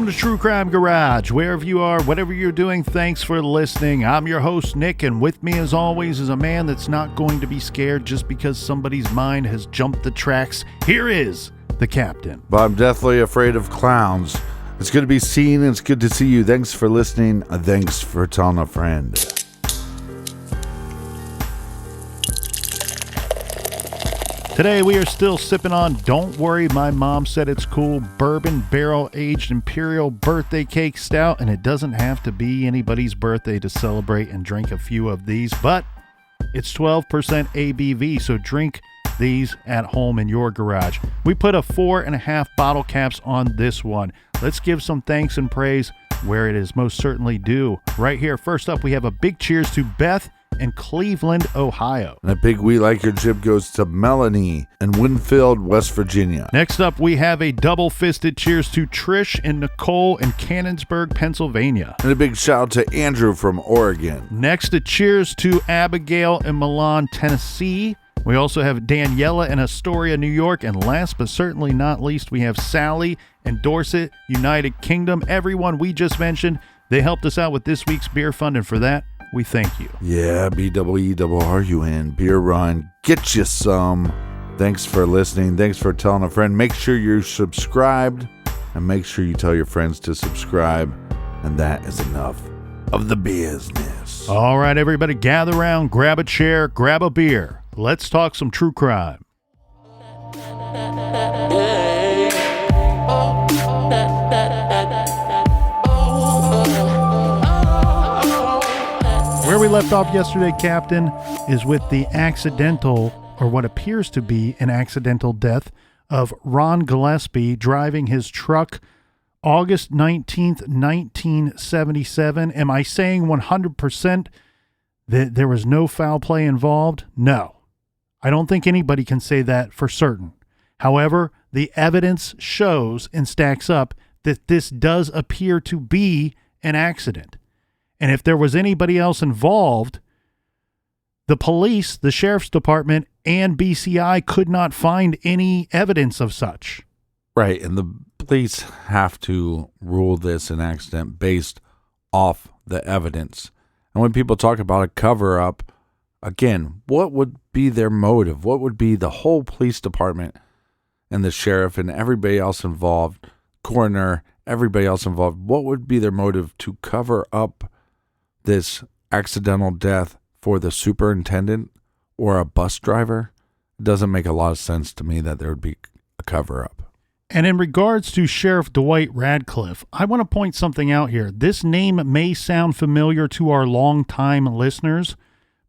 Welcome to True Crime Garage. Wherever you are, whatever you're doing, thanks for listening. I'm your host, Nick, and with me as always is a man that's not going to be scared just because somebody's mind has jumped the tracks. Here is the captain. But I'm deathly afraid of clowns. It's good to be seen, and it's good to see you. Thanks for listening. Thanks for telling a friend. Today we are still sipping on Don't Worry, My Mom Said It's Cool Bourbon Barrel-Aged Imperial Birthday Cake Stout, and it doesn't have to be anybody's birthday to celebrate and drink a few of these, but it's 12% ABV, so drink these at home in your garage. We put a 4.5 bottle caps on this one. Let's give some thanks and praise where it is most certainly due. Right here, first up, we have a big cheers to Beth in Cleveland, Ohio. And a big We Like Your Jib goes to Melanie in Winfield, West Virginia. Next up, we have a double-fisted cheers to Trish and Nicole in Cannonsburg, Pennsylvania. And a big shout out to Andrew from Oregon. Next, a cheers to Abigail in Milan, Tennessee. We also have Daniela in Astoria, New York. And last but certainly not least, we have Sally in Dorset, United Kingdom. Everyone we just mentioned, they helped us out with this week's beer fund, and for that, we thank you. Yeah, BEERRUN, Beer Run. Get you some. Thanks for listening. Thanks for telling a friend. Make sure you're subscribed, and make sure you tell your friends to subscribe. And that is enough of the business. All right, everybody, gather around, grab a chair, grab a beer. Let's talk some true crime. Where we left off yesterday, Captain, is with the accidental, or what appears to be an accidental death of Ron Gillespie driving his truck August 19th, 1977. Am I saying 100% that there was no foul play involved? No. I don't think anybody can say that for certain. However, the evidence shows and stacks up that this does appear to be an accident. And if there was anybody else involved, the police, the sheriff's department, and BCI could not find any evidence of such. Right, and the police have to rule this an accident based off the evidence. And when people talk about a cover-up, again, what would be their motive? What would be the whole police department and the sheriff and everybody else involved, coroner, everybody else involved, what would be their motive to cover up this accidental death for the superintendent or a bus driver? It doesn't make a lot of sense to me that there would be a cover-up. And in regards to Sheriff Dwight Radcliffe, I want to point something out here. This name may sound familiar to our longtime listeners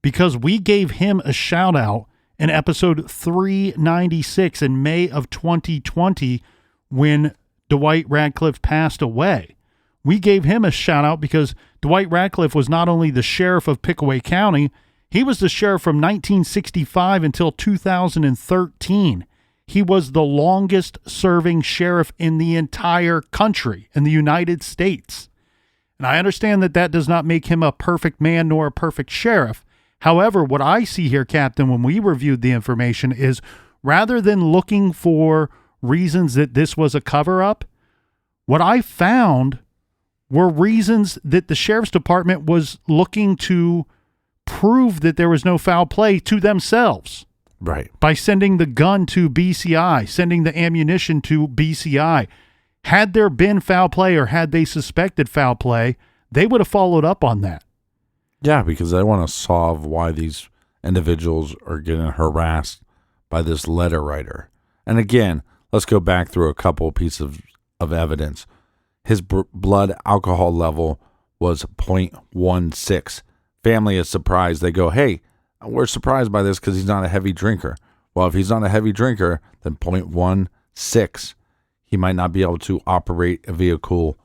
because we gave him a shout-out in episode 396 in May of 2020 when Dwight Radcliffe passed away. We gave him a shout-out because Dwight Radcliffe was not only the sheriff of Pickaway County, he was the sheriff from 1965 until 2013. He was the longest-serving sheriff in the entire country, in the United States. And I understand that that does not make him a perfect man nor a perfect sheriff. However, what I see here, Captain, when we reviewed the information is rather than looking for reasons that this was a cover-up, what I found were reasons that the sheriff's department was looking to prove that there was no foul play to themselves. Right. By sending the gun to BCI, sending the ammunition to BCI. Had there been foul play or had they suspected foul play, they would have followed up on that. Yeah, because they want to solve why these individuals are getting harassed by this letter writer. And again, let's go back through a couple pieces of evidence. His blood alcohol level was 0.16. Family is surprised. They go, hey, we're surprised by this because he's not a heavy drinker. Well, if he's not a heavy drinker, then 0.16. He might not be able to operate a vehicle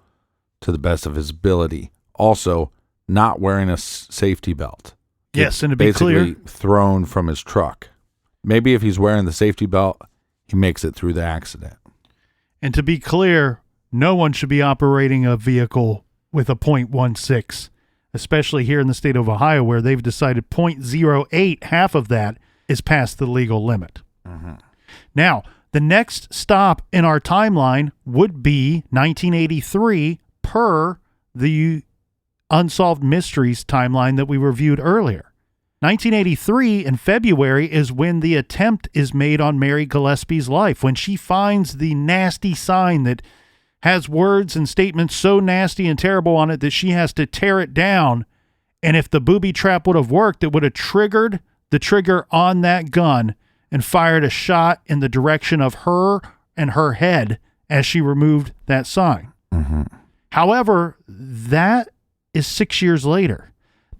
to the best of his ability. Also, not wearing a safety belt. Yes, and to be clear, basically thrown from his truck. Maybe if he's wearing the safety belt, he makes it through the accident. And to be clear, no one should be operating a vehicle with a 0.16, especially here in the state of Ohio where they've decided 0.08, half of that, is past the legal limit. Mm-hmm. Now, The next stop in our timeline would be 1983 per the Unsolved Mysteries timeline that we reviewed earlier. 1983 in February is when the attempt is made on Mary Gillespie's life, when she finds the nasty sign that has words and statements so nasty and terrible on it that she has to tear it down. And if the booby trap would have worked, it would have triggered the trigger on that gun and fired a shot in the direction of her and her head as she removed that sign. Mm-hmm. However, that is 6 years later.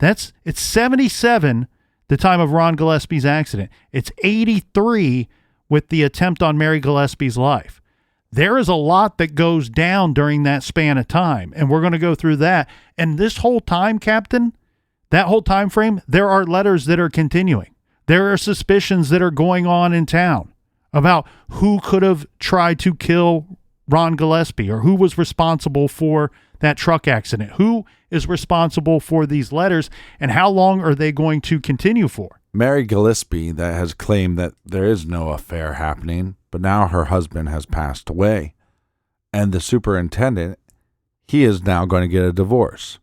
It's 77, the time of Ron Gillespie's accident. It's 83 with the attempt on Mary Gillespie's life. There is a lot that goes down during that span of time, and we're going to go through that. And this whole time, Captain, that whole time frame, there are letters that are continuing. There are suspicions that are going on in town about who could have tried to kill Ron Gillespie or who was responsible for that truck accident. Who is responsible for these letters, and how long are they going to continue for? Mary Gillespie that has claimed that there is no affair happening, but now her husband has passed away. And the superintendent, he is now going to get a divorce.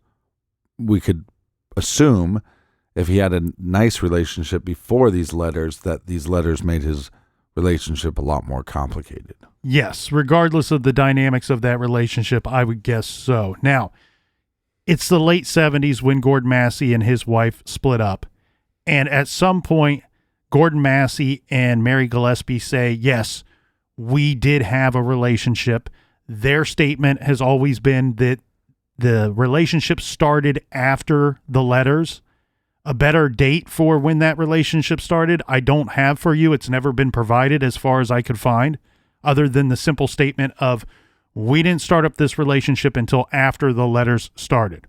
We could assume if he had a nice relationship before these letters, that these letters made his relationship a lot more complicated. Yes, regardless of the dynamics of that relationship, I would guess so. Now, it's the late 70s when Gordon Massey and his wife split up. And at some point, Gordon Massey and Mary Gillespie say, yes, we did have a relationship. Their statement has always been that the relationship started after the letters. A better date for when that relationship started, I don't have for you. It's never been provided as far as I could find, other than the simple statement of, we didn't start up this relationship until after the letters started.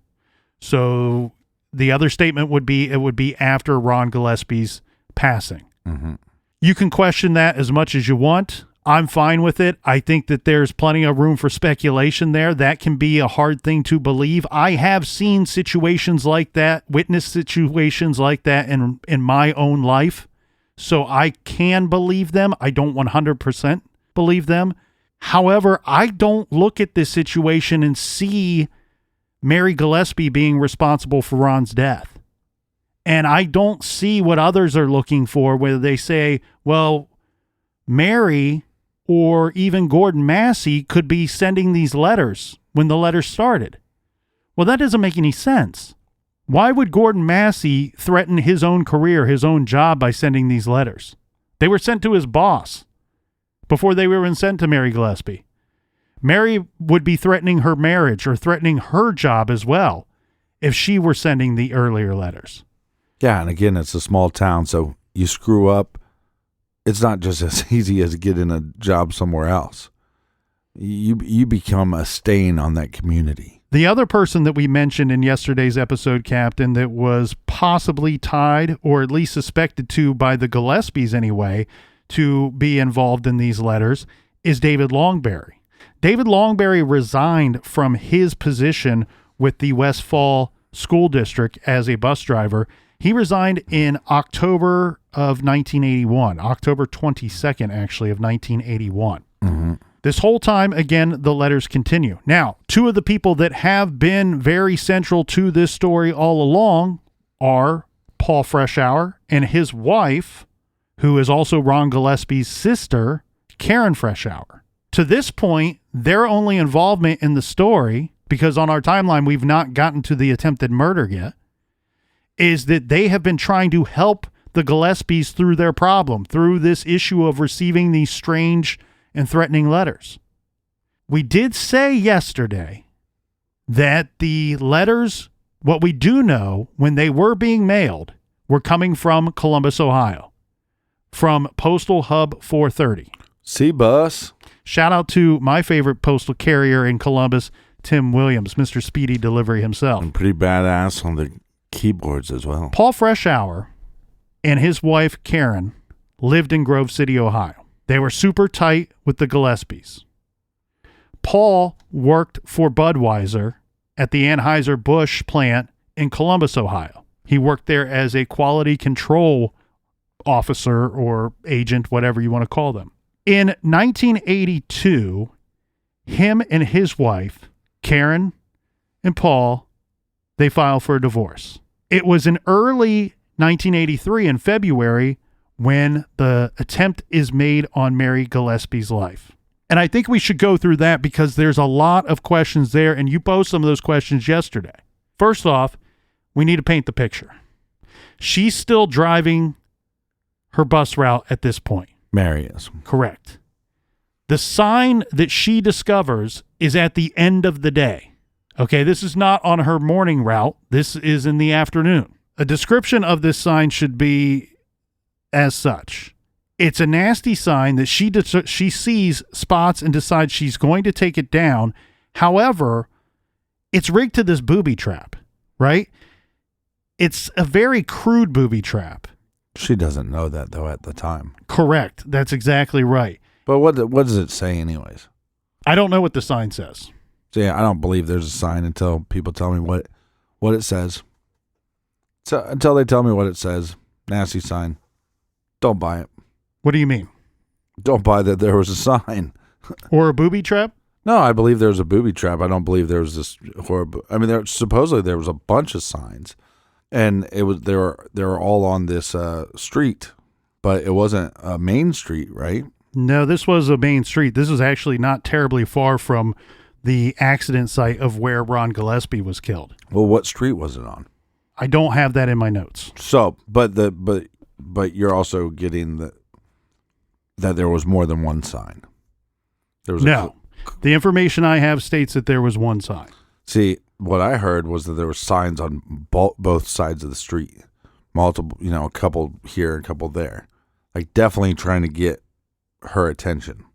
So the other statement would be, it would be after Ron Gillespie's passing. Mm-hmm. You can question that as much as you want. I'm fine with it. I think that there's plenty of room for speculation there. That can be a hard thing to believe. I have seen situations like that, witnessed situations like that in my own life. So I can believe them. I don't 100% believe them. However, I don't look at this situation and see Mary Gillespie being responsible for Ron's death. And I don't see what others are looking for, where they say, well, Mary or even Gordon Massey could be sending these letters when the letters started. Well, that doesn't make any sense. Why would Gordon Massey threaten his own career, his own job by sending these letters? They were sent to his boss before they were even sent to Mary Gillespie. Mary would be threatening her marriage or threatening her job as well if she were sending the earlier letters. Yeah, and again, it's a small town, so you screw up, it's not just as easy as getting a job somewhere else. You become a stain on that community. The other person that we mentioned in yesterday's episode, Captain, that was possibly tied, or at least suspected to by the Gillespies anyway, to be involved in these letters, is David Longberry. David Longberry resigned from his position with the Westfall School District as a bus driver. He resigned in October of 1981, October 22nd, actually, of 1981. Mm-hmm. This whole time, again, the letters continue. Now, two of the people that have been very central to this story all along are Paul Freshhour and his wife, who is also Ron Gillespie's sister, Karen Freshhour. To this point, their only involvement in the story, because on our timeline we've not gotten to the attempted murder yet, is that they have been trying to help the Gillespies through their problem, through this issue of receiving these strange and threatening letters. We did say yesterday that the letters, what we do know, when they were being mailed, were coming from Columbus, Ohio, from Postal Hub 430. C-Bus. Shout out to my favorite postal carrier in Columbus, Tim Williams, Mr. Speedy Delivery himself. And pretty badass on the keyboards as well. Paul Freshhour and his wife, Karen, lived in Grove City, Ohio. They were super tight with the Gillespies. Paul worked for Budweiser at the Anheuser-Busch plant in Columbus, Ohio. He worked there as a quality control officer or agent, whatever you want to call them. In 1982, him and his wife, Karen and Paul, they filed for a divorce. It was in early 1983 in February when the attempt is made on Mary Gillespie's life. And I think we should go through that because there's a lot of questions there, and you posed some of those questions yesterday. First off, we need to paint the picture. She's still driving her bus route at this point. Mary is. Correct. The sign that she discovers is at the end of the day. Okay, this is not on her morning route. This is in the afternoon. A description of this sign should be as such. It's a nasty sign that she sees, spots, and decides she's going to take it down. However, it's rigged to this booby trap, right? It's a very crude booby trap. She doesn't know that, though, at the time. Correct. That's exactly right. But what does it say anyways? I don't know what the sign says. So, yeah, I don't believe there's a sign until people tell me what it says. So until they tell me what it says, nasty sign, don't buy it. What do you mean? Don't buy that there was a sign. Or a booby trap? No, I believe there was a booby trap. I don't believe there was this horrible. I mean, supposedly there was a bunch of signs, and they were all on this street, but it wasn't a main street, right? No, this was a main street. This is actually not terribly far from the accident site of where Ron Gillespie was killed. Well, what street was it on? I don't have that in my notes. So, but you're also getting that there was more than one sign. There was the information I have states that there was one sign. See, what I heard was that there were signs on both sides of the street, multiple, a couple here and a couple there, like definitely trying to get her attention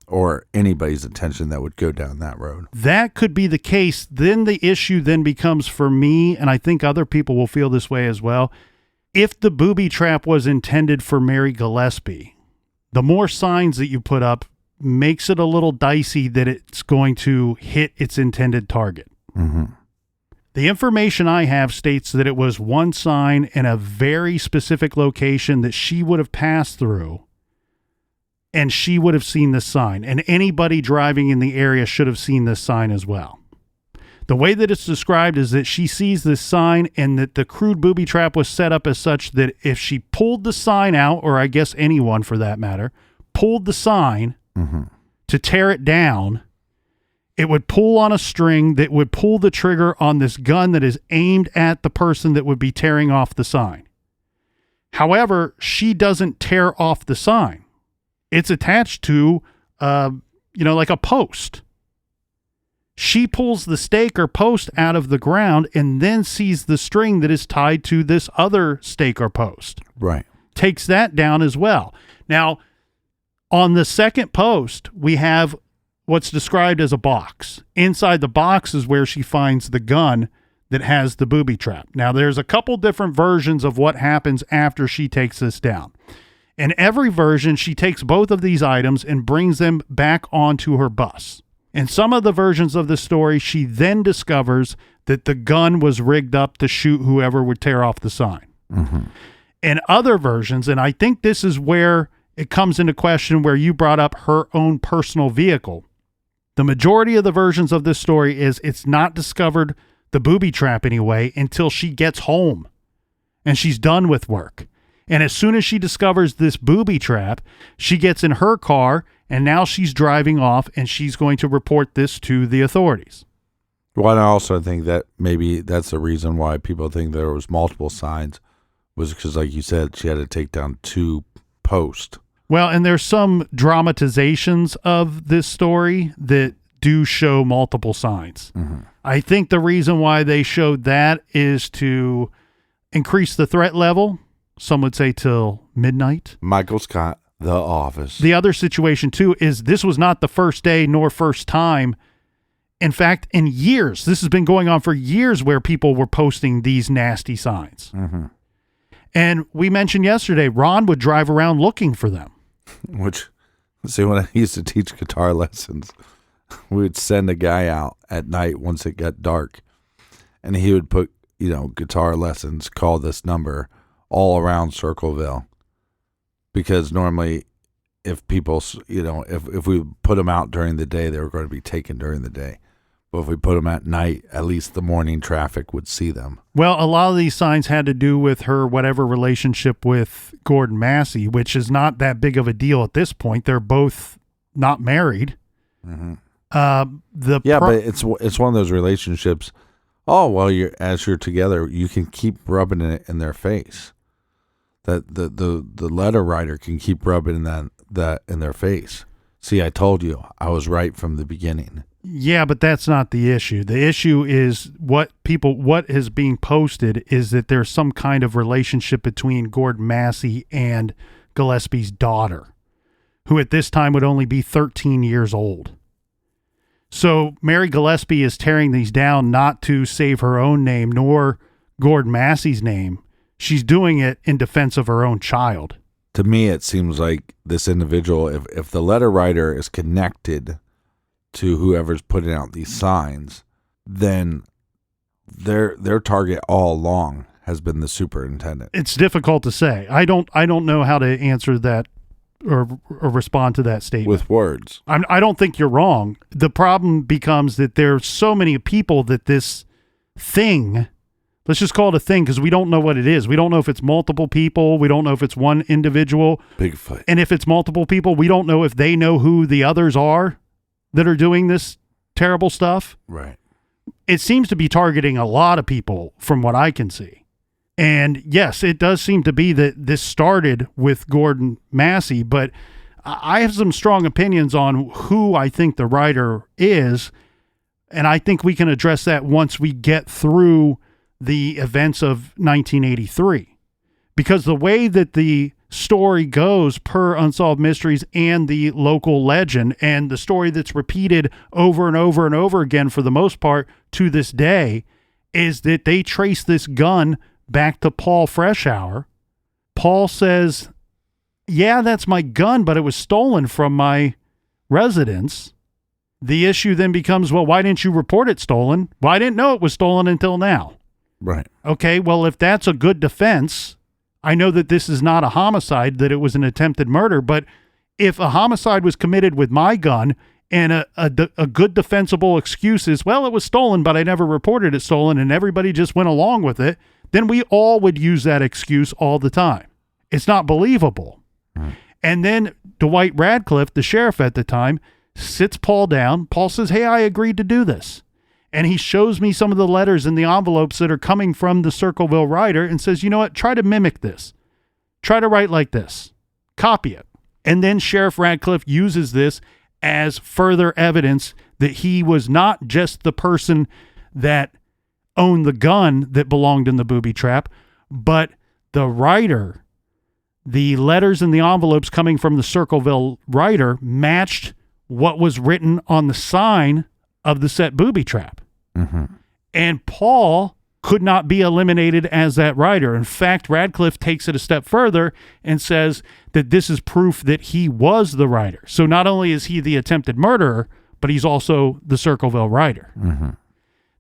or anybody's attention that would go down that road. That could be the case. Then the issue then becomes for me, and I think other people will feel this way as well. If the booby trap was intended for Mary Gillespie, the more signs that you put up makes it a little dicey that it's going to hit its intended target. Mm-hmm. The information I have states that it was one sign in a very specific location that she would have passed through, and she would have seen this sign, and anybody driving in the area should have seen this sign as well. The way that it's described is that she sees this sign and that the crude booby trap was set up as such that if she pulled the sign out, or I guess anyone for that matter, pulled the sign to tear it down, it would pull on a string that would pull the trigger on this gun that is aimed at the person that would be tearing off the sign. However, she doesn't tear off the sign. It's attached to, like a post. She pulls the stake or post out of the ground and then sees the string that is tied to this other stake or post. Right. Takes that down as well. Now, on the second post, we have what's described as a box. Inside the box is where she finds the gun that has the booby trap. Now, there's a couple different versions of what happens after she takes this down. In every version, she takes both of these items and brings them back onto her bus. In some of the versions of the story, she then discovers that the gun was rigged up to shoot whoever would tear off the sign. Mm-hmm. In other versions, and I think this is where it comes into question where you brought up her own personal vehicle. The majority of the versions of this story is it's not discovered, the booby trap anyway, until she gets home and she's done with work. And as soon as she discovers this booby trap, she gets in her car and now she's driving off and she's going to report this to the authorities. Well, I also think that maybe that's the reason why people think there was multiple signs was because, like you said, she had to take down 2 posts. Well, and there's some dramatizations of this story that do show multiple signs. Mm-hmm. I think the reason why they showed that is to increase the threat level. Some would say till midnight. Michael Scott, The Office. The other situation, too, is this was not the first day nor first time. In fact, in years, this has been going on for years where people were posting these nasty signs. Mm-hmm. And we mentioned yesterday, Ron would drive around looking for them. Which, see, when I used to teach guitar lessons, we would send a guy out at night once it got dark, and he would put, guitar lessons, call this number all around Circleville, because normally if people, if we put them out during the day, they were going to be taken during the day. But if we put them at night, at least the morning traffic would see them. Well, a lot of these signs had to do with her whatever relationship with Gordon Massey, which is not that big of a deal at this point. They're both not married. Mm-hmm. But it's one of those relationships. Oh, well, as you're together, you can keep rubbing it in their face. That the letter writer can keep rubbing that in their face. See, I told you, I was right from the beginning. Yeah, but that's not the issue. The issue is what is being posted is that there's some kind of relationship between Gordon Massey and Gillespie's daughter, who at this time would only be 13 years old. So Mary Gillespie is tearing these down not to save her own name nor Gordon Massey's name. She's doing it in defense of her own child. To me, it seems like this individual, if the letter writer is connected to whoever's putting out these signs, then their target all along has been the superintendent. It's difficult to say. I don't know how to answer that or respond to that statement with words. I don't think you're wrong. The problem becomes that there's so many people that this thing, let's just call it a thing because we don't know what it is. We don't know if it's multiple people. We don't know if it's one individual. Bigfoot. And if it's multiple people, we don't know if they know who the others are that are doing this terrible stuff. Right. It seems to be targeting a lot of people from what I can see. And yes, it does seem to be that this started with Gordon Massey, but I have some strong opinions on who I think the writer is. And I think we can address that once we get through the events of 1983, because the way that the story goes per Unsolved Mysteries and the local legend, and the story that's repeated over and over and over again for the most part to this day, is that they trace this gun back to Paul Freshhour. Paul says, yeah, that's my gun, but it was stolen from my residence. The issue then becomes, well, why didn't you report it stolen? Well, I didn't know it was stolen until now. Right. Okay, well, if that's a good defense, I know that this is not a homicide, that it was an attempted murder, but if a homicide was committed with my gun and a good defensible excuse is, well, it was stolen, but I never reported it stolen, and everybody just went along with it, then we all would use that excuse all the time. It's not believable. And then Dwight Radcliffe, the sheriff at the time, sits Paul down. Paul says, hey, I agreed to do this. And he shows me some of the letters in the envelopes that are coming from the Circleville Writer and says, you know what, try to mimic this. Try to write like this. Copy it. And then Sheriff Radcliffe uses this as further evidence that he was not just the person that owned the gun that belonged in the booby trap, but the writer. The letters in the envelopes coming from the Circleville Writer matched what was written on the sign of the set booby trap. Mm-hmm. And Paul could not be eliminated as that writer. In fact, Radcliffe takes it a step further and says that this is proof that he was the writer. So not only is he the attempted murderer, but he's also the Circleville Writer. Mm-hmm.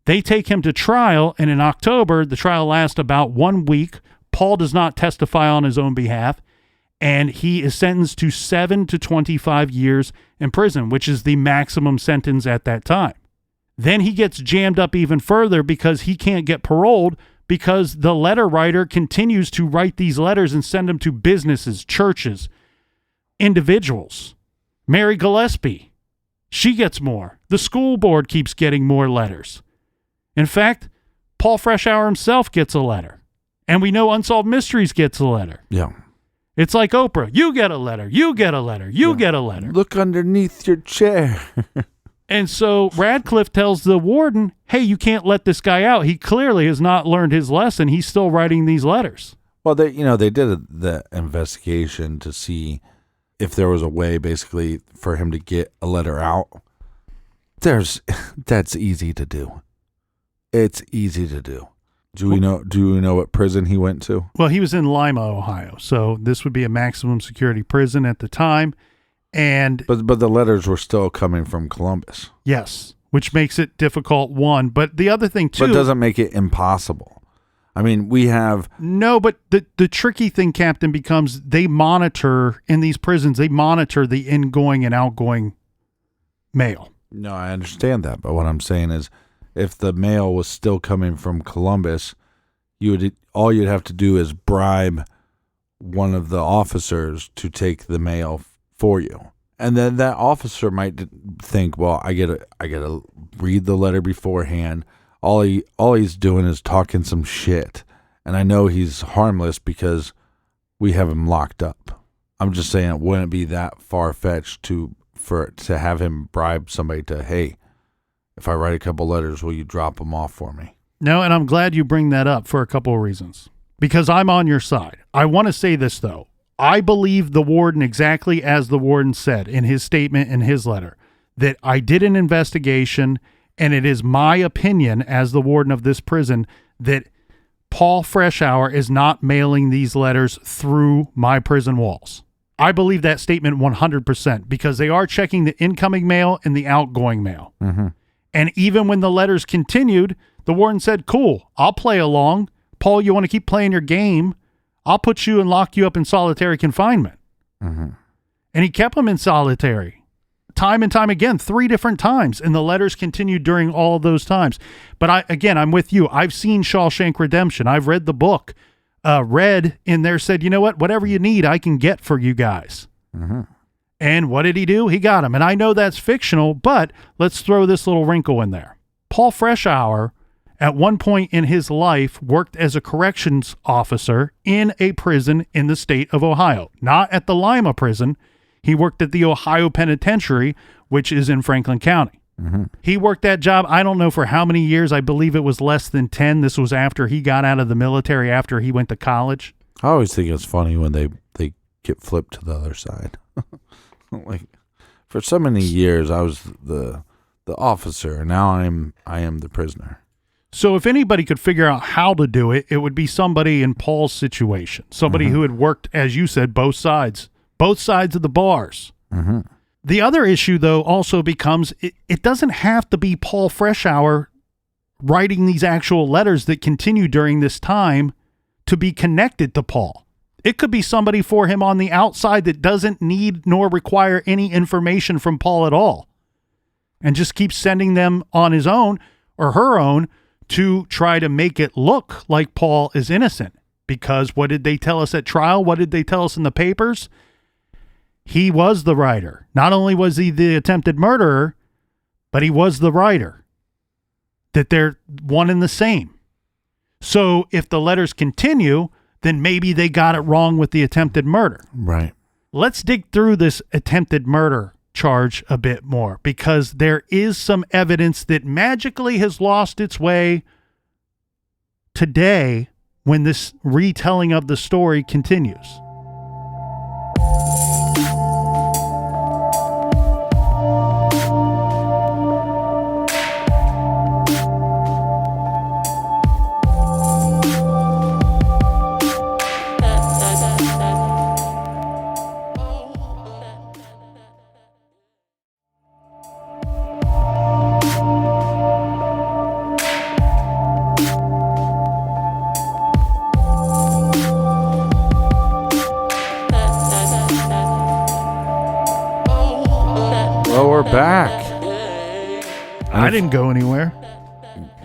They take him to trial, and in October, the trial lasts about 1 week. Paul does not testify on his own behalf, and he is sentenced to 7 to 25 years in prison, which is the maximum sentence at that time. Then he gets jammed up even further because he can't get paroled because the letter writer continues to write these letters and send them to businesses, churches, individuals. Mary Gillespie, she gets more. The school board keeps getting more letters. In fact, Paul Freshhour himself gets a letter. And we know Unsolved Mysteries gets a letter. Yeah. It's like Oprah. You get a letter. You get a letter. You get a letter. Look underneath your chair. And so Radcliffe tells the warden, hey, you can't let this guy out. He clearly has not learned his lesson. He's still writing these letters. Well, they did the investigation to see if there was a way basically for him to get a letter out. That's easy to do. It's easy to do. Do we know what prison he went to? Well, he was in Lima, Ohio. So this would be a maximum security prison at the time. And but the letters were still coming from Columbus. Yes, which makes it difficult, one. But the other thing, too. But it doesn't make it impossible. I mean, we have... No, but the tricky thing, Captain, becomes they monitor, in these prisons, they monitor the ingoing and outgoing mail. No, I understand that. But what I'm saying is, if the mail was still coming from Columbus, all you'd have to do is bribe one of the officers to take the mail for you. And then that officer might think, well, I gotta read the letter beforehand. All he's doing is talking some shit. And I know he's harmless because we have him locked up. I'm just saying it wouldn't be that far-fetched to have him bribe somebody to, hey, if I write a couple letters, will you drop them off for me? No, and I'm glad you bring that up for a couple of reasons. Because I'm on your side. I want to say this, though. I believe the warden exactly as the warden said in his statement in his letter, that I did an investigation, and it is my opinion as the warden of this prison that Paul Freshhour is not mailing these letters through my prison walls. I believe that statement 100% because they are checking the incoming mail and the outgoing mail. Mm-hmm. And even when the letters continued, the warden said, cool, I'll play along. Paul, you want to keep playing your game? I'll put you and lock you up in solitary confinement. Mm-hmm. And he kept him in solitary time and time again, 3 different times. And the letters continued during all of those times. But I'm with you. I've seen Shawshank Redemption. I've read the book. Read in there said, you know what? Whatever you need, I can get for you guys. Mm-hmm. And what did he do? He got him. And I know that's fictional, but let's throw this little wrinkle in there. Paul Freshhour, at one point in his life, worked as a corrections officer in a prison in the state of Ohio. Not at the Lima prison. He worked at the Ohio Penitentiary, which is in Franklin County. Mm-hmm. He worked that job, I don't know for how many years. I believe it was less than 10. This was after he got out of the military, after he went to college. I always think it's funny when they get flipped to the other side. Like, for so many years, I was the officer, and now I am the prisoner. So if anybody could figure out how to do it, it would be somebody in Paul's situation. Somebody who had worked, as you said, both sides of the bars. Mm-hmm. The other issue, though, also becomes it doesn't have to be Paul Freshhour writing these actual letters that continue during this time to be connected to Paul. It could be somebody for him on the outside that doesn't need nor require any information from Paul at all and just keeps sending them on his own or her own to try to make it look like Paul is innocent. Because what did they tell us at trial? What did they tell us in the papers? He was the writer. Not only was he the attempted murderer, but he was the writer. That they're one and the same. So if the letters continue, then maybe they got it wrong with the attempted murder. Right. Let's dig through this attempted murder charge a bit more, because there is some evidence that magically has lost its way today when this retelling of the story continues. Back. I didn't go anywhere.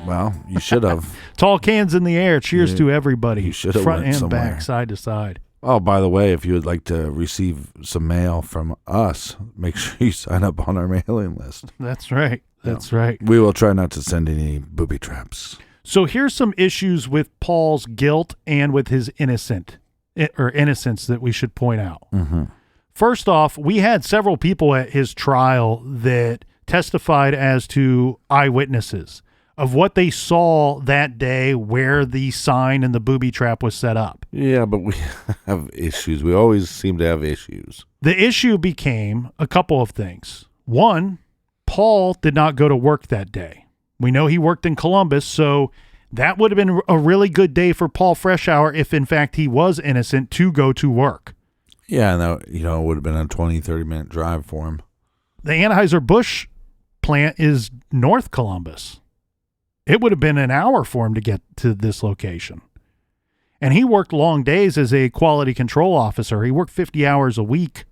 Well, you should have. Tall cans in the air. Cheers to everybody. You should have front went and somewhere. back, side to side. Oh, by the way, if you would like to receive some mail from us, make sure you sign up on our mailing list. That's right. That's right. We will try not to send any booby traps. So here's some issues with Paul's guilt and with his innocence that we should point out. Mm-hmm. First off, we had several people at his trial that testified as to eyewitnesses of what they saw that day where the sign and the booby trap was set up. Yeah, but we have issues. We always seem to have issues. The issue became a couple of things. One, Paul did not go to work that day. We know he worked in Columbus, so that would have been a really good day for Paul Freshhour if, in fact, he was innocent to go to work. Yeah, and that, it would have been a 20, 30-minute drive for him. The Anheuser-Busch plant is North Columbus. It would have been an hour for him to get to this location. And he worked long days as a quality control officer. He worked 50 hours a week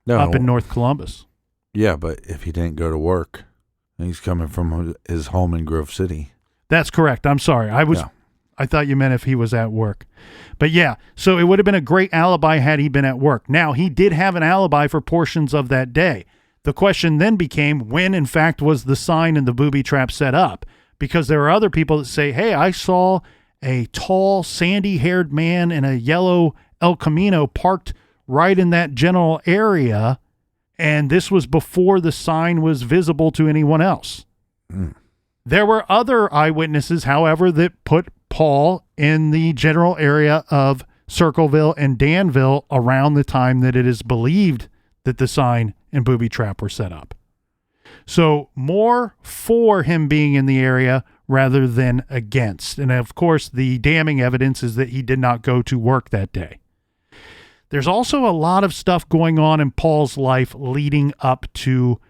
up in North Columbus. Yeah, but if he didn't go to work, he's coming from his home in Grove City. That's correct. I'm sorry. I thought you meant if he was at work. But yeah, so it would have been a great alibi had he been at work. Now, he did have an alibi for portions of that day. The question then became when, in fact, was the sign and the booby trap set up? Because there are other people that say, hey, I saw a tall, sandy-haired man in a yellow El Camino parked right in that general area, and this was before the sign was visible to anyone else. Mm. There were other eyewitnesses, however, that put Paul in the general area of Circleville and Danville around the time that it is believed that the sign and booby trap were set up. So more for him being in the area rather than against. And of course, the damning evidence is that he did not go to work that day. There's also a lot of stuff going on in Paul's life leading up to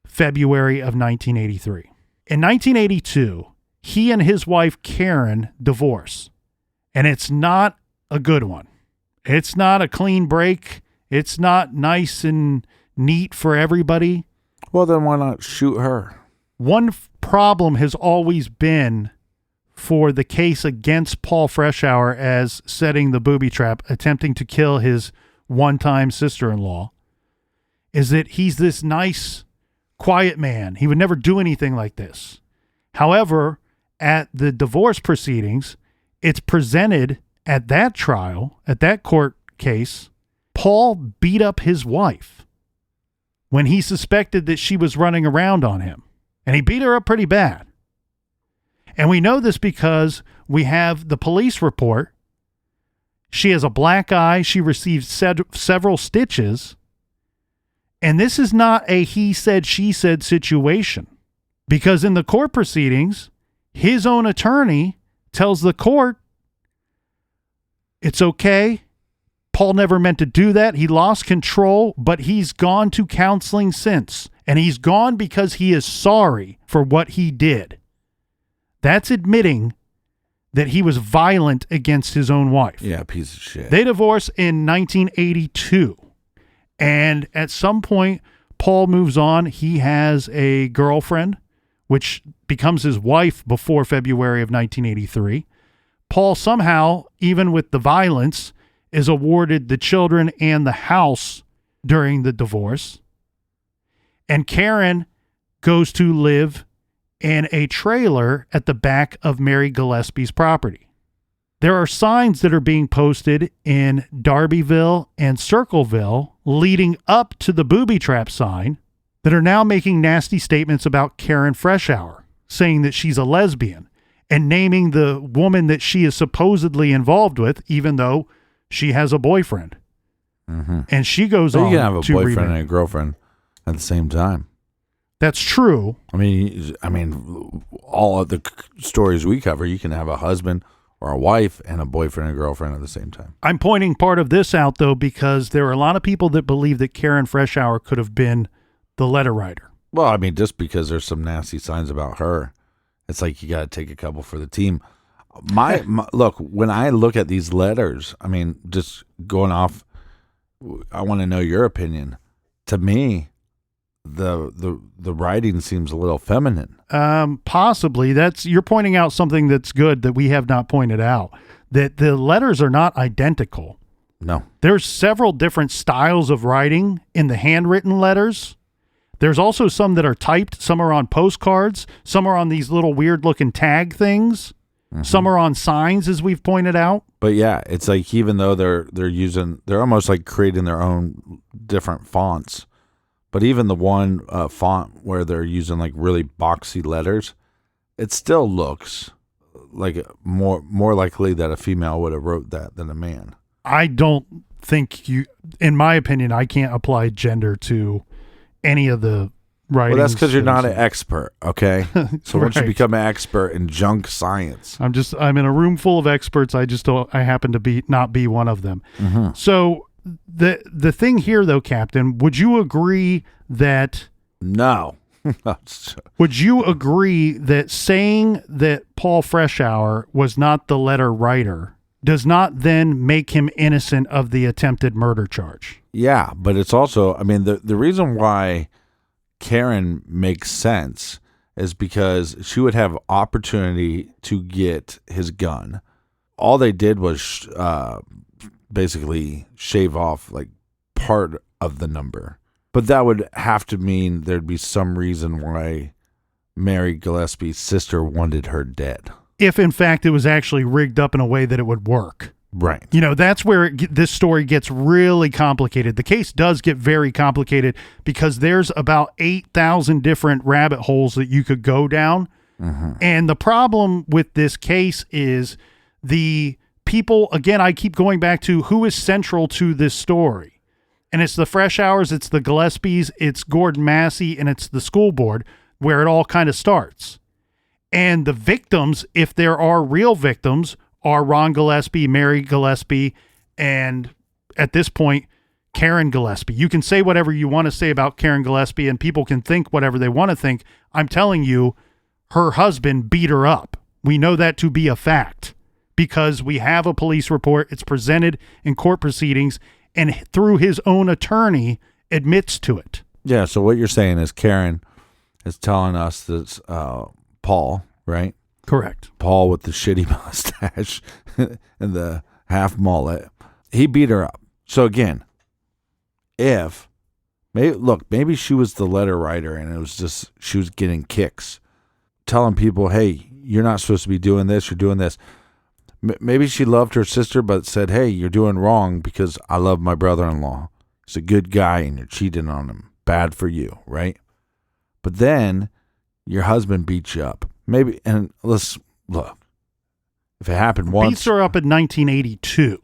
February of 1983. In 1982, he and his wife Karen divorce, and it's not a good one. It's not a clean break. It's not nice and neat for everybody. Well, then why not shoot her? One problem has always been for the case against Paul Freshhour as setting the booby trap, attempting to kill his one-time sister-in-law, is that he's this nice, quiet man. He would never do anything like this. However, at the divorce proceedings, it's presented at that trial, at that court case, Paul beat up his wife when he suspected that she was running around on him. And he beat her up pretty bad. And we know this because we have the police report. She has a black eye. She received several stitches. And this is not a he said, she said situation. Because in the court proceedings, his own attorney tells the court, it's okay. Paul never meant to do that. He lost control, but he's gone to counseling since. And he's gone because he is sorry for what he did. That's admitting that he was violent against his own wife. Yeah, piece of shit. They divorce in 1982. And at some point, Paul moves on. He has a girlfriend, which becomes his wife before February of 1983. Paul somehow, even with the violence, is awarded the children and the house during the divorce. And Karen goes to live in a trailer at the back of Mary Gillespie's property. There are signs that are being posted in Darbyville and Circleville leading up to the booby trap sign that are now making nasty statements about Karen Freshhour, saying that she's a lesbian and naming the woman that she is supposedly involved with, even though she has a boyfriend. Mm-hmm. And she goes on to you can have a boyfriend and a girlfriend at the same time. That's true. I mean, all of the stories we cover, you can have a husband or a wife and a boyfriend and girlfriend at the same time. I'm pointing part of this out, though, because there are a lot of people that believe that Karen Freshhour could have been the letter writer. Well, I mean, just because there's some nasty signs about her, it's like you got to take a couple for the team. My look, when I look at these letters, I mean, just going off, I want to know your opinion. To me, the writing seems a little feminine. Possibly. You're pointing out something that's good that we have not pointed out, that the letters are not identical. No. There's several different styles of writing in the handwritten letters. There's also some that are typed. Some are on postcards. Some are on these little weird looking tag things. Mm-hmm. Some are on signs, as we've pointed out. But yeah, it's like even though they're almost like creating their own different fonts. But even the one font where they're using like really boxy letters, it still looks like more likely that a female would have wrote that than a man. I don't think in my opinion, I can't apply gender to any of the writings. Well, that's because you're not an expert, okay? So once Right. you become an expert in junk science. I'm in a room full of experts. I happen to not be one of them. Mm-hmm. So the thing here, though, Captain, would you agree that... No. Would you agree that saying that Paul Freshhour was not the letter writer does not then make him innocent of the attempted murder charge. Yeah, but it's also, I mean, the reason why Karen makes sense is because she would have opportunity to get his gun. All they did was basically shave off like part of the number. But that would have to mean there'd be some reason why Mary Gillespie's sister wanted her dead. If, in fact, it was actually rigged up in a way that it would work. Right. You know, that's where this story gets really complicated. The case does get very complicated because there's about 8,000 different rabbit holes that you could go down. Mm-hmm. And the problem with this case is the people, again, I keep going back to who is central to this story. And it's the Freshhours, it's the Gillespies, it's Gordon Massey, and it's the school board where it all kind of starts. And the victims, if there are real victims, are Ron Gillespie, Mary Gillespie, and at this point, Karen Gillespie. You can say whatever you want to say about Karen Gillespie, and people can think whatever they want to think. I'm telling you, her husband beat her up. We know that to be a fact because we have a police report. It's presented in court proceedings, and through his own attorney, admits to it. Yeah, so what you're saying is Karen is telling us this Paul, right? Correct. Paul with the shitty mustache and the half mullet. He beat her up. So again, maybe she was the letter writer and it was just she was getting kicks, telling people, hey, you're not supposed to be doing this, you're doing this. Maybe she loved her sister but said, hey, you're doing wrong because I love my brother-in-law. He's a good guy and you're cheating on him. Bad for you, right? But then your husband beats you up. Maybe, and let's look. If it happened once. Beats her up in 1982.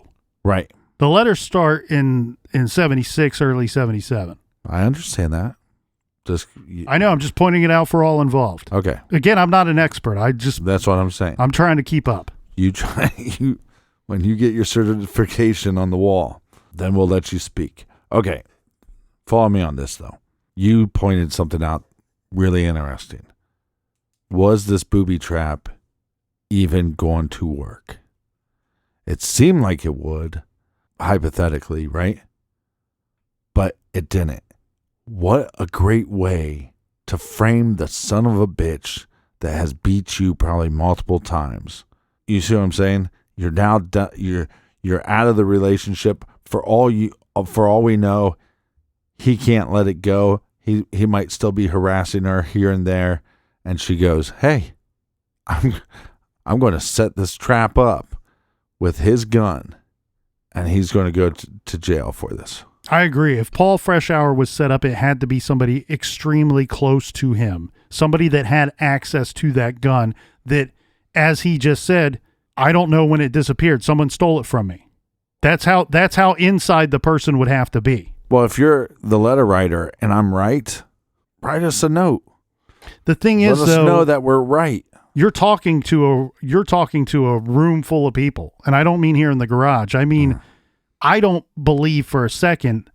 Right. The letters start in 76, early 77. I understand that. I know, I'm just pointing it out for all involved. Okay. Again, I'm not an expert. That's what I'm saying. I'm trying to keep up. When you get your certification on the wall, then we'll let you speak. Okay. Follow me on this, though. You pointed something out really interesting. Was this booby trap even going to work? It seemed like it would, hypothetically, right? But it didn't. What a great way to frame the son of a bitch that has beat you probably multiple times. You see what I'm saying? You're now you're out of the relationship. For all we know, he can't let it go. He might still be harassing her here and there. And she goes, hey, I'm going to set this trap up with his gun, and he's going to go to jail for this. I agree. If Paul Freshhour was set up, it had to be somebody extremely close to him, somebody that had access to that gun that, as he just said, I don't know when it disappeared. Someone stole it from me. That's how inside the person would have to be. Well, if you're the letter writer and I'm right, write us a note. The thing is, let us know that we're right. You're talking to a room full of people, and I don't mean here in the garage. I mean, I don't believe for a second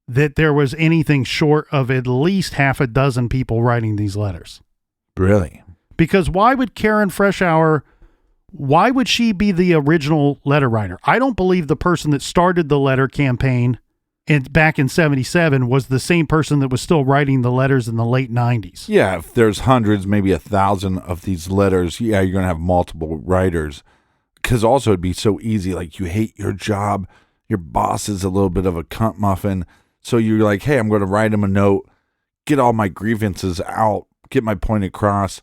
that there was anything short of at least half a dozen people writing these letters. Really? Because why would Karen Freshhour? Why would she be the original letter writer? I don't believe the person that started the letter campaign back in 77 was the same person that was still writing the letters in the late 90s. Yeah, if there's hundreds, maybe 1,000 of these letters, yeah, you're going to have multiple writers. Because also it'd be so easy, like you hate your job, your boss is a little bit of a cunt muffin, so you're like, hey, I'm going to write him a note, get all my grievances out, get my point across,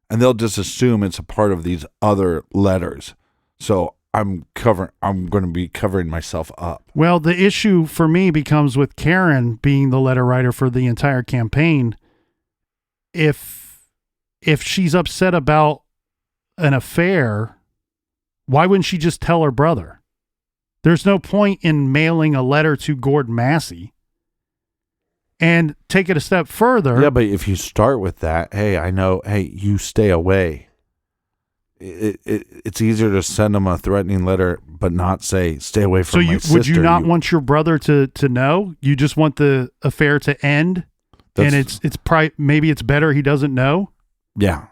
and they'll just assume it's a part of these other letters. So I'm going to be covering myself up. Well, the issue for me becomes with Karen being the letter writer for the entire campaign. If she's upset about an affair, why wouldn't she just tell her brother? There's no point in mailing a letter to Gordon Massey. And take it a step further. Yeah, but if you start with that, hey, I know, hey, you stay away. It's easier to send them a threatening letter, but not say, stay away from my sister. Would you not want your brother to know? You just want the affair to end? And maybe it's better he doesn't know? Yeah.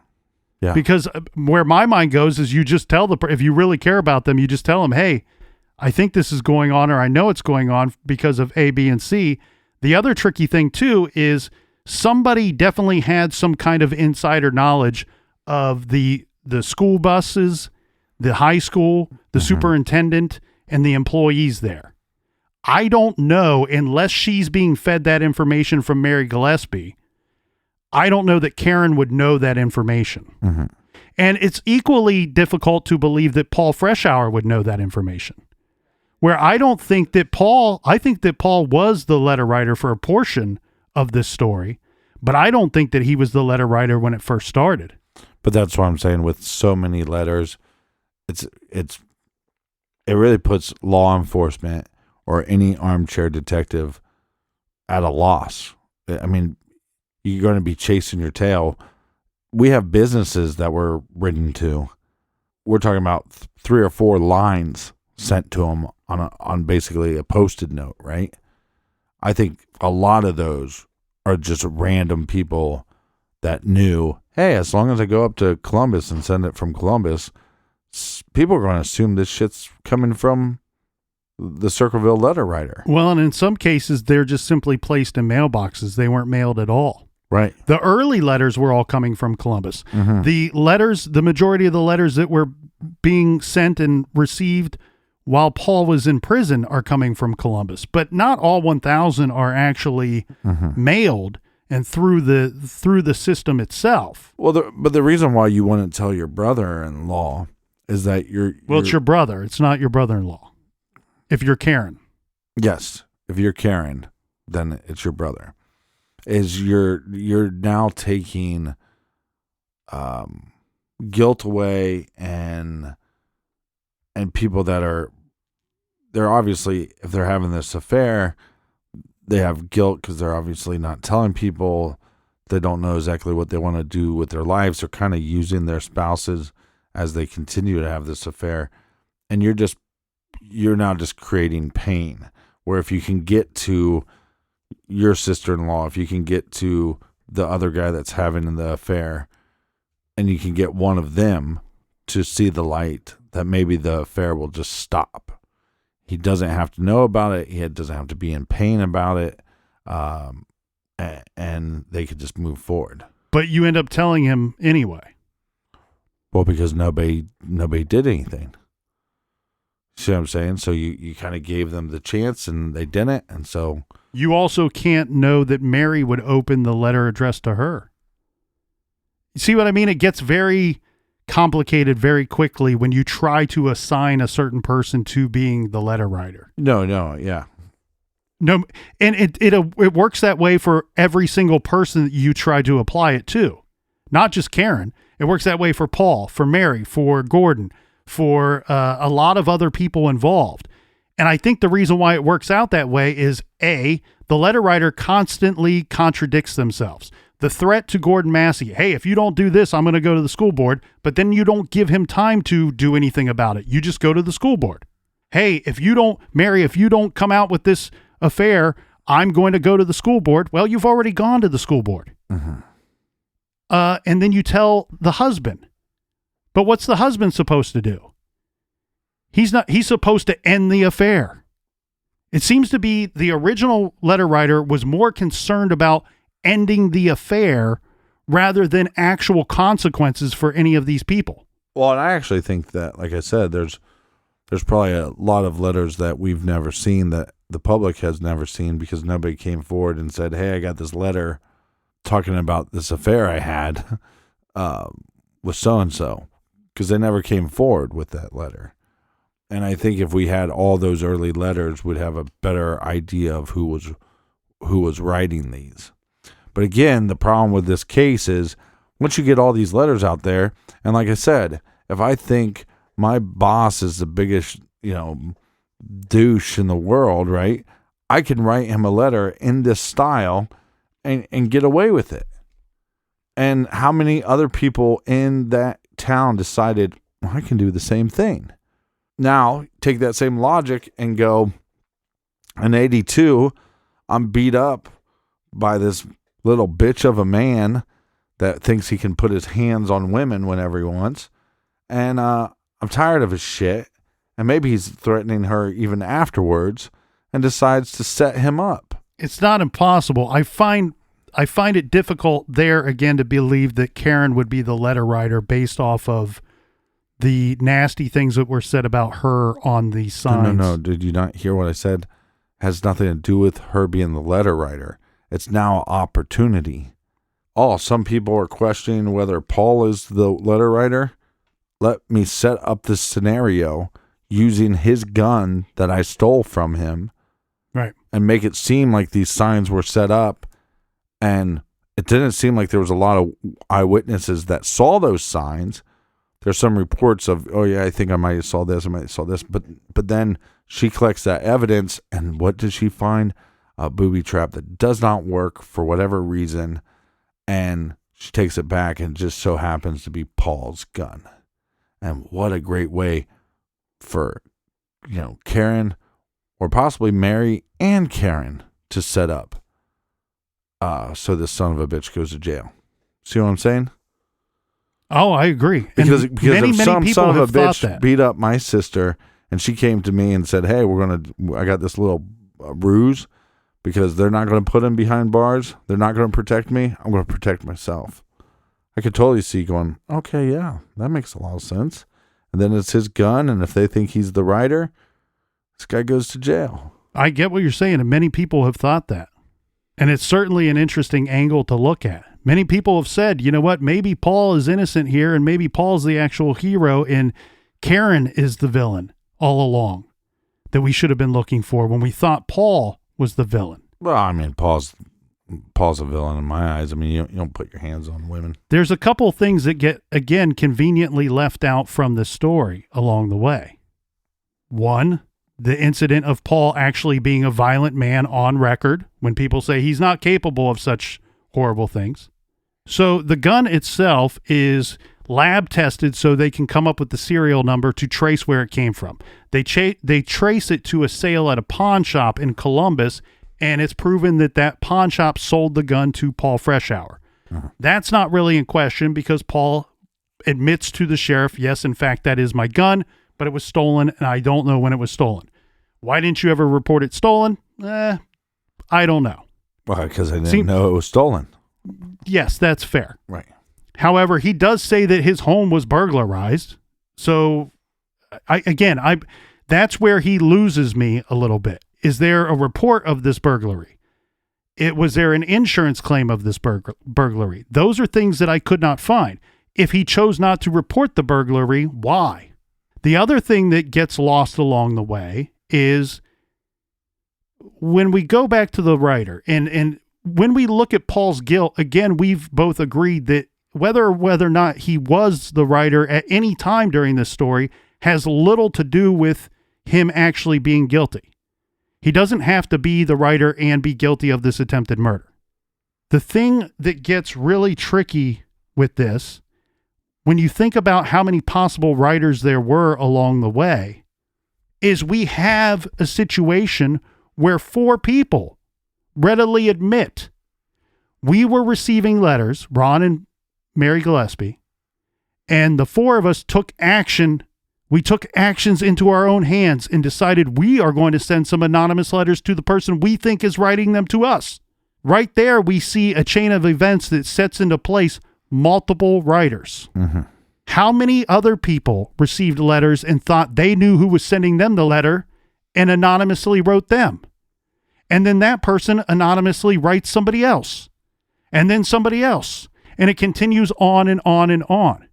Yeah. Because where my mind goes is you just tell if you really care about them, you just tell them, hey, I think this is going on, or I know it's going on because of A, B, and C. The other tricky thing too is somebody definitely had some kind of insider knowledge of the school buses, the high school, the superintendent, and the employees there. I don't know, unless she's being fed that information from Mary Gillespie, I don't know that Karen would know that information. Mm-hmm. And it's equally difficult to believe that Paul Freshhour would know that information. Where I think that Paul was the letter writer for a portion of this story, but I don't think that he was the letter writer when it first started. But that's what I'm saying, with so many letters, it really puts law enforcement or any armchair detective at a loss. I mean, you're going to be chasing your tail. We have businesses that we're written to. We're talking about 3 or 4 lines sent to them on basically a Post-it note, right? I think a lot of those are just random people that knew, hey, as long as I go up to Columbus and send it from Columbus, people are going to assume this shit's coming from the Circleville letter writer. Well, and in some cases, they're just simply placed in mailboxes. They weren't mailed at all. Right. The early letters were all coming from Columbus. Mm-hmm. The majority of the letters that were being sent and received while Paul was in prison are coming from Columbus, but not all 1,000 are actually mailed and through the system itself. Well, but the reason why you wouldn't tell your brother-in-law is that it's your brother. It's not your brother-in-law. If you're Karen. Yes. If you're Karen, then it's your brother. Is you're now taking guilt away and people that they're obviously, if they're having this affair, they have guilt because they're obviously not telling people. They don't know exactly what they want to do with their lives. They're kind of using their spouses as they continue to have this affair. And you're now just creating pain, where if you can get to your sister-in-law, if you can get to the other guy that's having the affair, and you can get one of them to see the light, that maybe the affair will just stop. He doesn't have to know about it. He doesn't have to be in pain about it. And they could just move forward. But you end up telling him anyway. Well, because nobody did anything. See what I'm saying? So you kind of gave them the chance and they didn't. And so you also can't know that Mary would open the letter addressed to her. You see what I mean? It gets very complicated very quickly when you try to assign a certain person to being the letter writer. No, yeah. No, and it works that way for every single person that you try to apply it to. Not just Karen. It works that way for Paul, for Mary, for Gordon, for a lot of other people involved. And I think the reason why it works out that way is A, the letter writer constantly contradicts themselves. The threat to Gordon Massey, hey, if you don't do this, I'm going to go to the school board, but then you don't give him time to do anything about it. You just go to the school board. Hey, if you don't come out with this affair, I'm going to go to the school board. Well, you've already gone to the school board. Mm-hmm. And then you tell the husband. But what's the husband supposed to do? He's supposed to end the affair. It seems to be the original letter writer was more concerned about ending the affair rather than actual consequences for any of these people. Well, and I actually think that, like I said, there's probably a lot of letters that we've never seen, that the public has never seen, because nobody came forward and said, hey, I got this letter talking about this affair I had with so-and-so, because they never came forward with that letter. And I think if we had all those early letters, we'd have a better idea of who was writing these. But again, the problem with this case is once you get all these letters out there, and like I said, if I think my boss is the biggest, douche in the world, right? I can write him a letter in this style and get away with it. And how many other people in that town decided, well, I can do the same thing? Now, take that same logic and go, in 82, I'm beat up by this little bitch of a man that thinks he can put his hands on women whenever he wants. And I'm tired of his shit. And maybe he's threatening her even afterwards and decides to set him up. It's not impossible. I find it difficult there again to believe that Karen would be the letter writer based off of the nasty things that were said about her on the signs. No. Did you not hear what I said? Has nothing to do with her being the letter writer. It's now opportunity. Oh, some people are questioning whether Paul is the letter writer. Let me set up this scenario using his gun that I stole from him. Right. And make it seem like these signs were set up. And it didn't seem like there was a lot of eyewitnesses that saw those signs. There's some reports of, oh yeah, I think I might have saw this, But then she collects that evidence, and what does she find? A booby trap that does not work for whatever reason. And she takes it back, and it just so happens to be Paul's gun. And what a great way for, Karen, or possibly Mary and Karen, to set up. So this son of a bitch goes to jail. See what I'm saying? Oh, I agree. Because many some people son of a have thought bitch that. beat up my sister, and she came to me and said, hey, I got this little ruse, because they're not going to put him behind bars. They're not going to protect me. I'm going to protect myself. I could totally see going, okay, yeah, that makes a lot of sense. And then it's his gun, and if they think he's the writer, this guy goes to jail. I get what you're saying, and many people have thought that. And it's certainly an interesting angle to look at. Many people have said, you know what, maybe Paul is innocent here, and maybe Paul's the actual hero, and Karen is the villain all along that we should have been looking for when we thought Paul was the villain. Well, I mean, Paul's a villain in my eyes. I mean, you don't put your hands on women. There's a couple things that get, again, conveniently left out from the story along the way. One, the incident of Paul actually being a violent man on record when people say he's not capable of such horrible things. So the gun itself is lab tested so they can come up with the serial number to trace where it came from. They trace it to a sale at a pawn shop in Columbus, and it's proven that pawn shop sold the gun to Paul Freshhour. Uh-huh. That's not really in question because Paul admits to the sheriff, yes, in fact, that is my gun, but it was stolen, and I don't know when it was stolen. Why didn't you ever report it stolen? I don't know. Well, because I didn't know it was stolen. Yes, that's fair. Right. However, he does say that his home was burglarized. So, that's where he loses me a little bit. Is there a report of this burglary? Was there an insurance claim of this burglary? Those are things that I could not find. If he chose not to report the burglary, why? The other thing that gets lost along the way is when we go back to the writer and when we look at Paul's guilt, again, we've both agreed that whether or not he was the writer at any time during this story has little to do with him actually being guilty. He doesn't have to be the writer and be guilty of this attempted murder. The thing that gets really tricky with this, when you think about how many possible writers there were along the way, is we have a situation where 4 people readily admit we were receiving letters, Ron and Mary Gillespie, and the 4 of us took action. We took actions into our own hands and decided we are going to send some anonymous letters to the person we think is writing them to us. Right there, we see a chain of events that sets into place multiple writers. Mm-hmm. How many other people received letters and thought they knew who was sending them the letter and anonymously wrote them? And then that person anonymously writes somebody else, and then somebody else. And it continues on and on and on.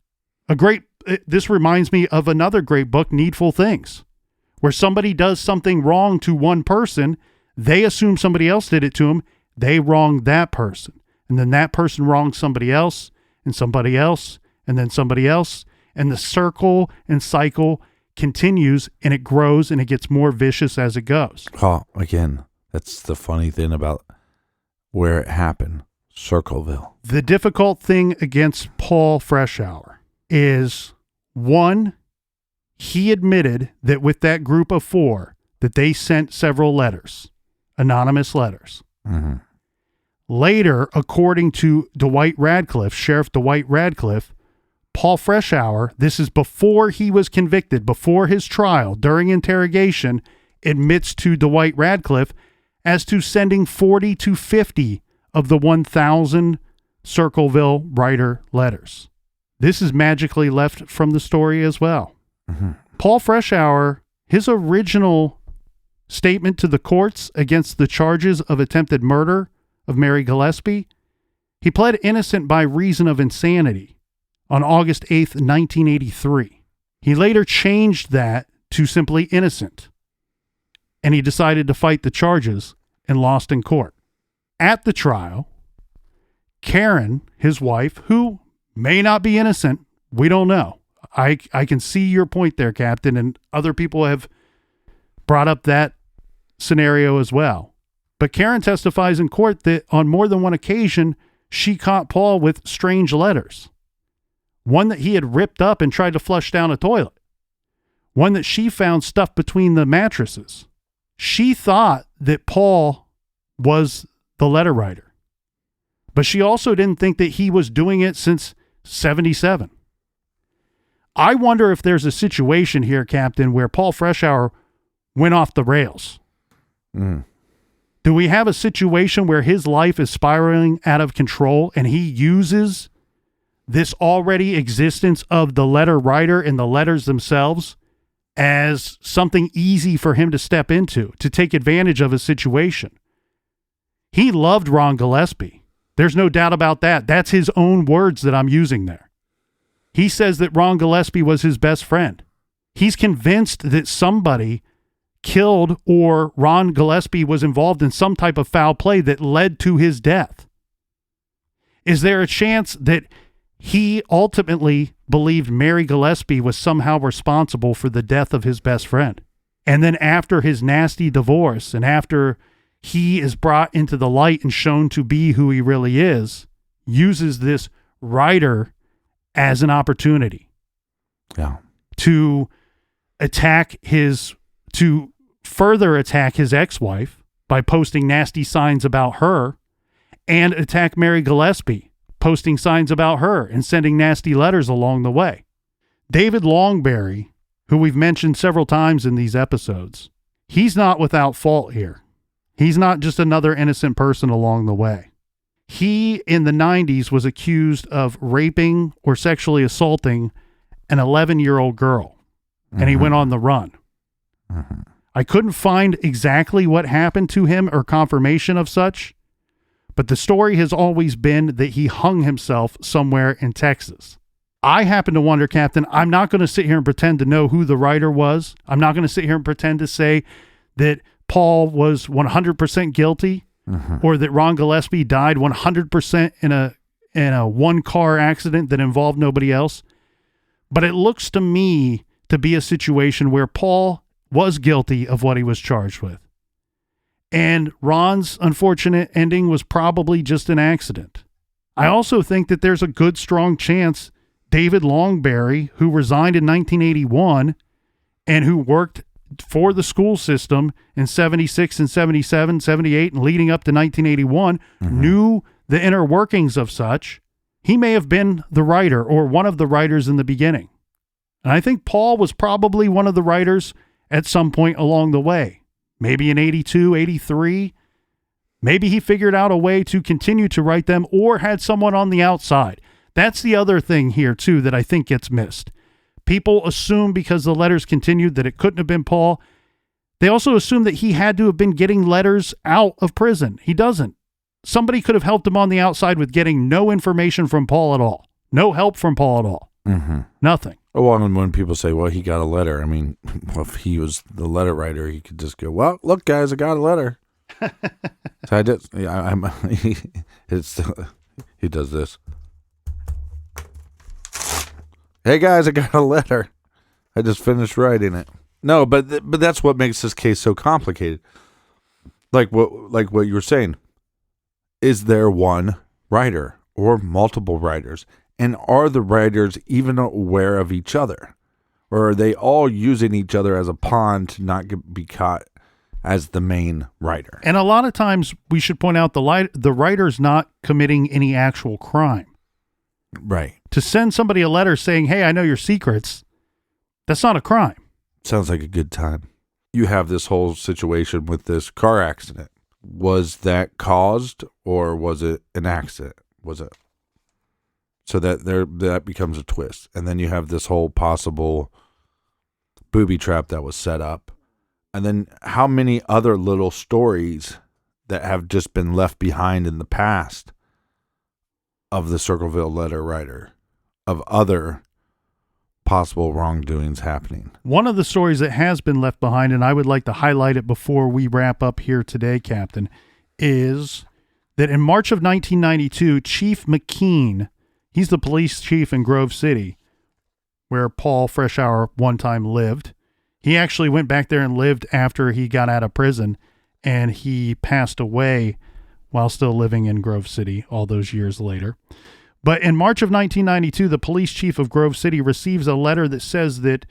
This reminds me of another great book, Needful Things, where somebody does something wrong to one person. They assume somebody else did it to them. They wronged that person. And then that person wronged somebody else and somebody else and then somebody else. And the circle and cycle continues, and it grows and it gets more vicious as it goes. Oh, again, that's the funny thing about where it happened, Circleville. The difficult thing against Paul Freshhour is, one, he admitted that with that group of 4 that they sent several letters, anonymous letters. Mm-hmm. Later, according to Sheriff Dwight Radcliffe, Paul Freshhour, this is before he was convicted, before his trial, during interrogation, admits to Dwight Radcliffe as to sending 40 to 50 of the 1,000 Circleville Writer letters. This is magically left from the story as well. Mm-hmm. Paul Freshhour, his original statement to the courts against the charges of attempted murder of Mary Gillespie, he pled innocent by reason of insanity on August 8th, 1983. He later changed that to simply innocent, and he decided to fight the charges and lost in court. At the trial, Karen, his wife, who may not be innocent, we don't know. I can see your point there, Captain, and other people have brought up that scenario as well. But Karen testifies in court that on more than one occasion, she caught Paul with strange letters. One that he had ripped up and tried to flush down a toilet. One that she found stuffed between the mattresses. She thought that Paul was the letter writer. But she also didn't think that he was doing it since 77. I wonder if there's a situation here, Captain, where Paul Freshhour went off the rails. Mm. Do we have a situation where his life is spiraling out of control and he uses this already existence of the letter writer and the letters themselves as something easy for him to step into, to take advantage of a situation? He loved Ron Gillespie. There's no doubt about that. That's his own words that I'm using there. He says that Ron Gillespie was his best friend. He's convinced that somebody killed or Ron Gillespie was involved in some type of foul play that led to his death. Is there a chance that he ultimately believed Mary Gillespie was somehow responsible for the death of his best friend? And then after his nasty divorce and after he is brought into the light and shown to be who he really is, uses this writer as an opportunity to further attack his ex-wife by posting nasty signs about her, and attack Mary Gillespie, posting signs about her and sending nasty letters along the way. David Longberry, who we've mentioned several times in these episodes, he's not without fault here. He's not just another innocent person along the way. He, in the 90s, was accused of raping or sexually assaulting an 11-year-old girl, and he went on the run. I couldn't find exactly what happened to him or confirmation of such, but the story has always been that he hung himself somewhere in Texas. I happen to wonder, Captain, I'm not going to sit here and pretend to know who the writer was. I'm not going to sit here and pretend to say that Paul was 100% guilty, or that Ron Gillespie died 100% in a one-car accident that involved nobody else. But it looks to me to be a situation where Paul was guilty of what he was charged with. And Ron's unfortunate ending was probably just an accident. I also think that there's a good, strong chance David Longberry, who resigned in 1981 and who worked for the school system in 76 and 77, 78, and leading up to 1981, knew the inner workings of such. He may have been the writer or one of the writers in the beginning. And I think Paul was probably one of the writers at some point along the way. Maybe in 82, 83. Maybe he figured out a way to continue to write them or had someone on the outside. That's the other thing here, too, that I think gets missed. People assume because the letters continued that it couldn't have been Paul. They also assume that he had to have been getting letters out of prison. He doesn't. Somebody could have helped him on the outside with getting no information from Paul at all. No help from Paul at all. Nothing. Well, and when people say, well, he got a letter, I mean, well, if he was the letter writer, he could just go, well, look, guys, I got a letter. So I did. Yeah, he does this. Hey guys, I got a letter. I just finished writing it. No, but that's what makes this case so complicated. Like what you were saying. Is there one writer or multiple writers? And are the writers even aware of each other? Or are they all using each other as a pawn to not be caught as the main writer. And a lot of times we should point out the writer's not committing any actual crime. Right. To send somebody a letter saying, hey, I know your secrets, that's not a crime. Sounds like a good time. You have this whole situation with this car accident. Was that caused or was it an accident? Was it? So that becomes a twist. And then you have this whole possible booby trap that was set up. And then how many other little stories that have just been left behind in the past of the Circleville letter writer, of other possible wrongdoings happening. One of the stories that has been left behind, and I would like to highlight it before we wrap up here today, Captain, is that in March of 1992, Chief McKean, he's the police chief in Grove City, where Paul Freshhour one time lived. He actually went back there and lived after he got out of prison, and he passed away while still living in Grove City all those years later. But in March of 1992, the police chief of Grove City receives a letter that says that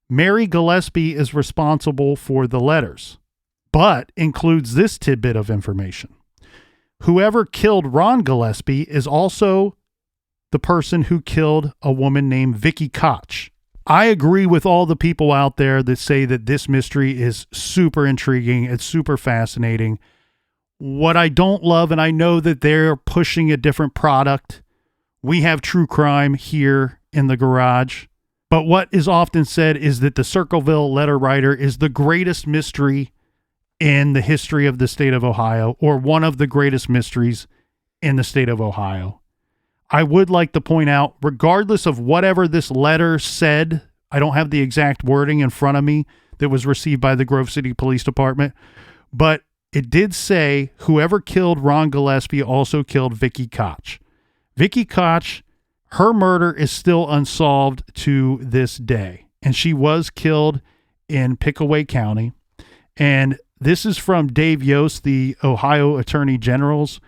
Mary Gillespie is responsible for the letters, but includes this tidbit of information. Whoever killed Ron Gillespie is also the person who killed a woman named Vicky Koch. I agree with all the people out there that say that this mystery is super intriguing. It's super fascinating. What I don't love, and I know that they're pushing a different product. We have true crime here in the garage. But what is often said is that the Circleville letter writer is the greatest mystery in the history of the state of Ohio, or one of the greatest mysteries in the state of Ohio. I would like to point out, regardless of whatever this letter said, I don't have the exact wording in front of me that was received by the Grove City Police Department, but it did say whoever killed Ron Gillespie also killed Vicky Koch. Vicky Koch, her murder is still unsolved to this day, and she was killed in Pickaway County. And this is from Dave Yost, the Ohio Attorney General's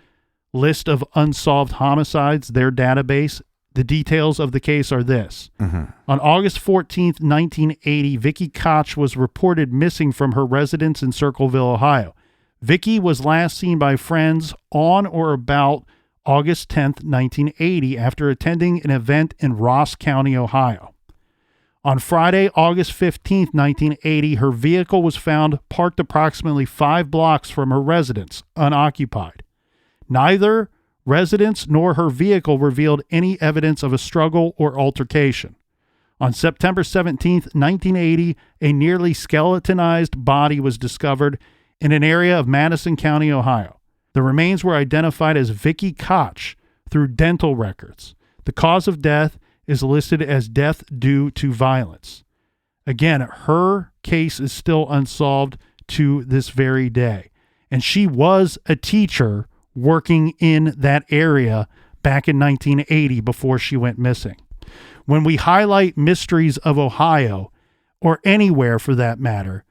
list of unsolved homicides, their database. The details of the case are this. On August 14th, 1980, Vicky Koch was reported missing from her residence in Circleville, Ohio. Vicky was last seen by friends on or about August 10th, 1980, after attending an event in Ross County, Ohio. On Friday, August 15th, 1980, her vehicle was found parked approximately 5 blocks from her residence, unoccupied. Neither residence nor her vehicle revealed any evidence of a struggle or altercation. On September 17th, 1980, a nearly skeletonized body was discovered in an area of Madison County, Ohio. The remains were identified as Vicky Koch through dental records. The cause of death is listed as death due to violence. Again, her case is still unsolved to this very day. And she was a teacher working in that area back in 1980 before she went missing. When we highlight mysteries of Ohio, or anywhere for that matter,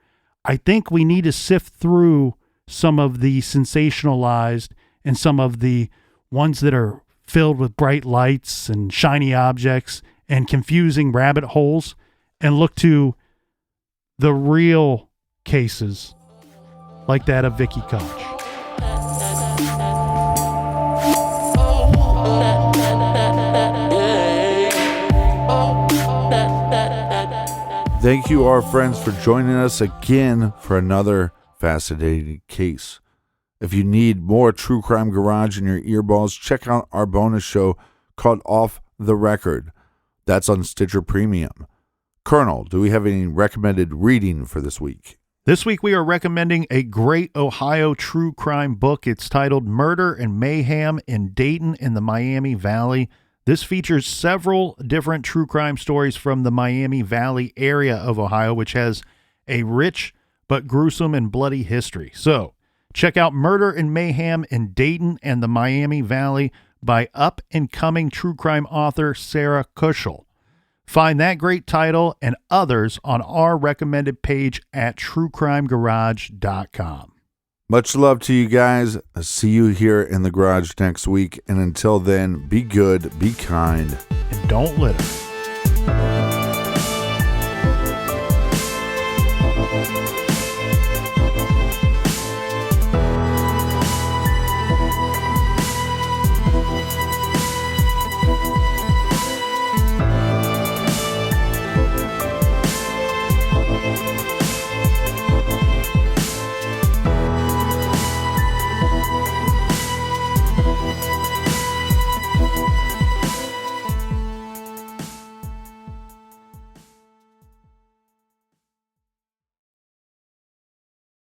I think we need to sift through some of the sensationalized and some of the ones that are filled with bright lights and shiny objects and confusing rabbit holes, and look to the real cases like that of Vicky Koch. Thank you, our friends, for joining us again for another fascinating case. If you need more True Crime Garage in your earballs, check out our bonus show called Off the Record. That's on Stitcher Premium. Colonel, do we have any recommended reading for this week? This week we are recommending a great Ohio true crime book. It's titled Murder and Mayhem in Dayton and the Miami Valley. This features several different true crime stories from the Miami Valley area of Ohio, which has a rich but gruesome and bloody history. So, check out Murder and Mayhem in Dayton and the Miami Valley by up-and-coming true crime author Sarah Kushel. Find that great title and others on our recommended page at truecrimegarage.com. Much love to you guys. I'll see you here in the garage next week. And until then, be good, be kind, and don't litter.